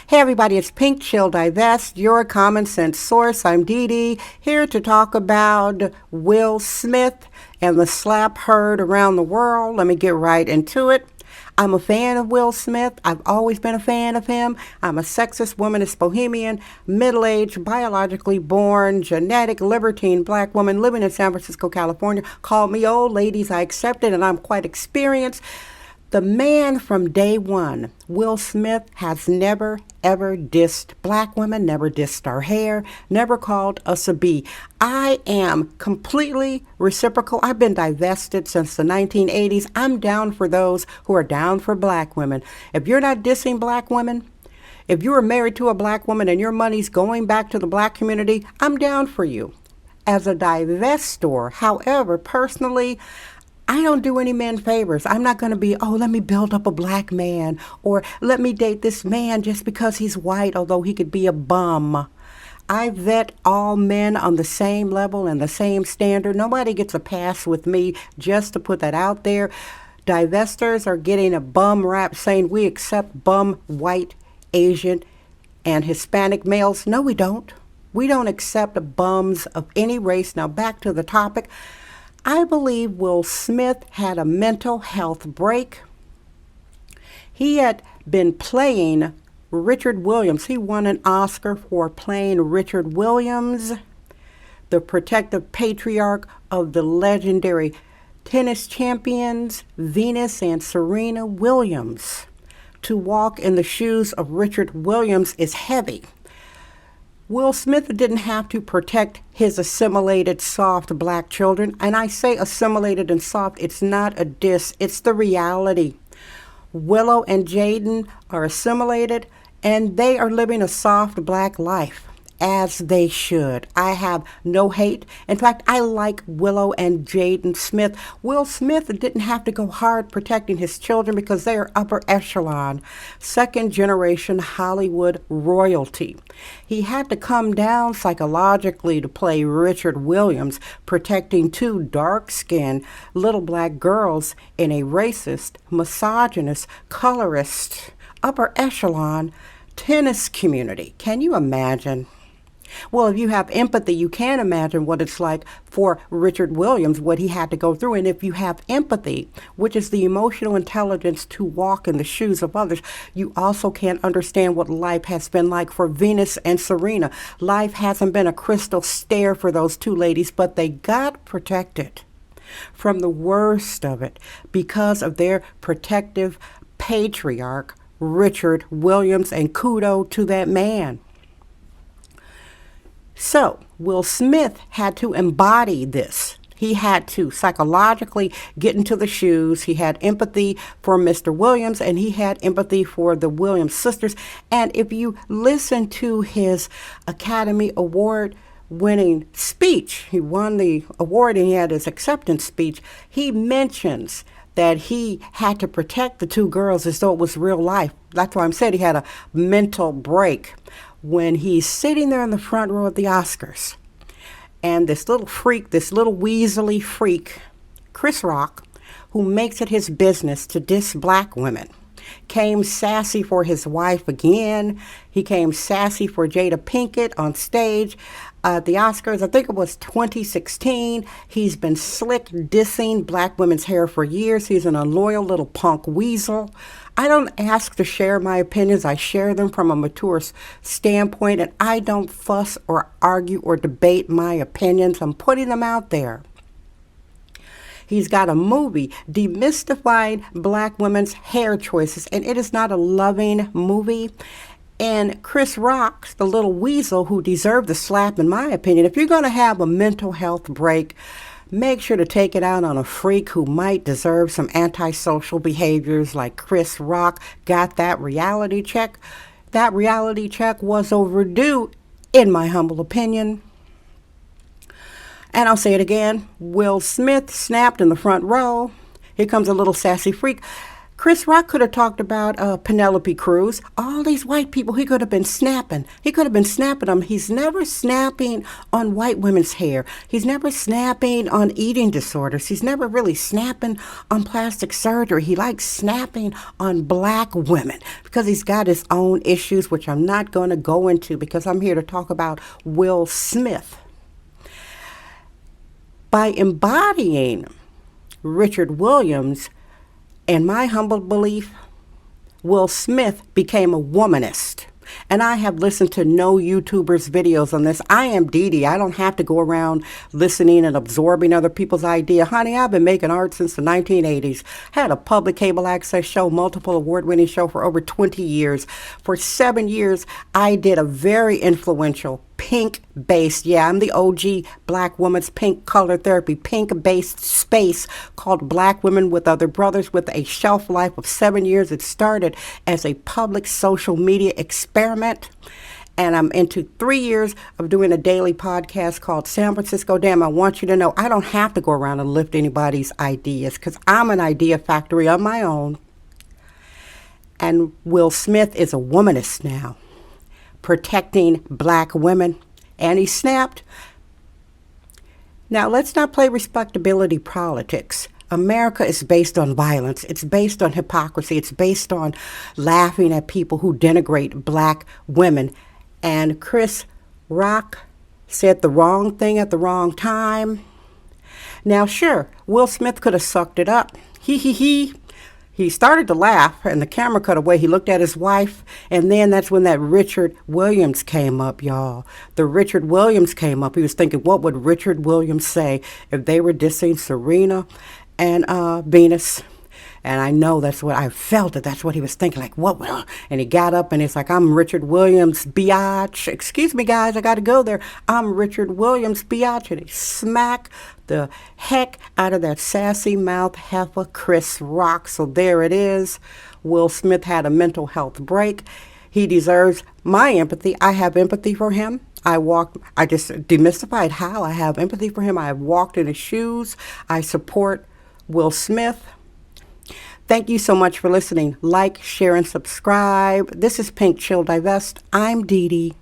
Hey everybody, it's Pink Chill Divest, your common sense source. I'm Dee Dee, here to talk about Will Smith and the slap heard around the world. Let me get right into it. I'm a fan of Will Smith. I've always been a fan of him. I'm a sexist, womanist, bohemian, middle-aged, biologically born, genetic, libertine black woman living in San Francisco, California. Call me old, ladies. I accept it, and I'm quite experienced. The man from day one, Will Smith, has never, ever dissed black women, never dissed our hair, never called us a bee. I am completely reciprocal. I've been divested since the 1980s. I'm down for those who are down for black women. If you're not dissing black women, if you are married to a black woman and your money's going back to the black community, I'm down for you. As a divestor, however, personally, I don't do any men favors. I'm not going to be, let me build up a black man, or let me date this man just because he's white, although he could be a bum. I vet all men on the same level and the same standard. Nobody gets a pass with me, just to put that out there. Divestors are getting a bum rap saying we accept bum white, Asian, and Hispanic males. No, we don't. We don't accept bums of any race. Now back to the topic. I believe Will Smith had a mental health break. He had been playing Richard Williams. He won an Oscar for playing Richard Williams, the protective patriarch of the legendary tennis champions Venus and Serena Williams. To walk in the shoes of Richard Williams is heavy. Will Smith didn't have to protect his assimilated, soft black children. And I say assimilated and soft, it's not a diss, it's the reality. Willow and Jaden are assimilated, and they are living a soft black life, as they should. I have no hate. In fact, I like Willow and Jaden Smith. Will Smith didn't have to go hard protecting his children because they are upper echelon, second generation Hollywood royalty. He had to come down psychologically to play Richard Williams, protecting two dark-skinned little black girls in a racist, misogynist, colorist, upper echelon tennis community. Can you imagine? Well, if you have empathy, you can imagine what it's like for Richard Williams, what he had to go through. And if you have empathy, which is the emotional intelligence to walk in the shoes of others, you also can understand what life has been like for Venus and Serena. Life hasn't been a crystal stair for those two ladies, but they got protected from the worst of it because of their protective patriarch, Richard Williams, and kudos to that man. So, Will Smith had to embody this. He had to psychologically get into the shoes. He had empathy for Mr. Williams, and he had empathy for the Williams sisters. And if you listen to his Academy Award winning speech, he won the award and he had his acceptance speech, he mentions that he had to protect the two girls as though it was real life. That's why I'm saying he had a mental break. When he's sitting there in the front row of the Oscars, and this little freak, this little weaselly freak, Chris Rock, who makes it his business to diss black women, came sassy for his wife again. He came sassy for Jada Pinkett on stage at the Oscars. I think it was 2016. He's been slick dissing black women's hair for years. He's an unloyal little punk weasel. I don't ask to share my opinions. I share them from a mature standpoint, and I don't fuss or argue or debate my opinions. I'm putting them out there. He's got a movie demystifying black women's hair choices, and it is not a loving movie. And Chris Rock, the little weasel who deserved the slap, in my opinion, if you're going to have a mental health break, make sure to take it out on a freak who might deserve some antisocial behaviors like Chris Rock got that reality check. That reality check was overdue, in my humble opinion. And I'll say it again, Will Smith snapped in the front row. Here comes a little sassy freak. Chris Rock could have talked about Penelope Cruz. All these white people, he could have been snapping. He could have been snapping them. He's never snapping on white women's hair. He's never snapping on eating disorders. He's never really snapping on plastic surgery. He likes snapping on black women because he's got his own issues, which I'm not going to go into because I'm here to talk about Will Smith. By embodying Richard Williams, in my humble belief, Will Smith became a womanist. And I have listened to no YouTubers' videos on this. I am Dee Dee. I don't have to go around listening and absorbing other people's idea. Honey, I've been making art since the 1980s. Had a public cable access show, multiple award-winning show for over 20 years. For 7 years, I did a very influential pink-based, I'm the OG Black Woman's Pink Color Therapy, pink-based space called Black Women with Other Brothers with a shelf life of 7 years. It started as a public social media experiment. And I'm into 3 years of doing a daily podcast called San Francisco Damn. I want you to know I don't have to go around and lift anybody's ideas because I'm an idea factory of my own. And Will Smith is a womanist now, protecting black women, and he snapped. Now, let's not play respectability politics. America is based on violence. It's based on hypocrisy. It's based on laughing at people who denigrate black women. And Chris Rock said the wrong thing at the wrong time. Now, sure, Will Smith could have sucked it up. He started to laugh, and the camera cut away. He looked at his wife, and then that's when that Richard Williams came up, y'all. The Richard Williams came up. He was thinking, what would Richard Williams say if they were dissing Serena and Venus? And I know that's what I felt, that's what he was thinking, like, what will? And he got up and he's like, I'm Richard Williams, biatch. Excuse me, guys, I got to go there. I'm Richard Williams, biatch. And he smacked the heck out of that sassy mouth heifer, Chris Rock. So there it is. Will Smith had a mental health break. He deserves my empathy. I have empathy for him. I just demystified how I have empathy for him. I have walked in his shoes. I support Will Smith. Thank you so much for listening. Like, share, and subscribe. This is Pink Chill Divest. I'm Dee Dee.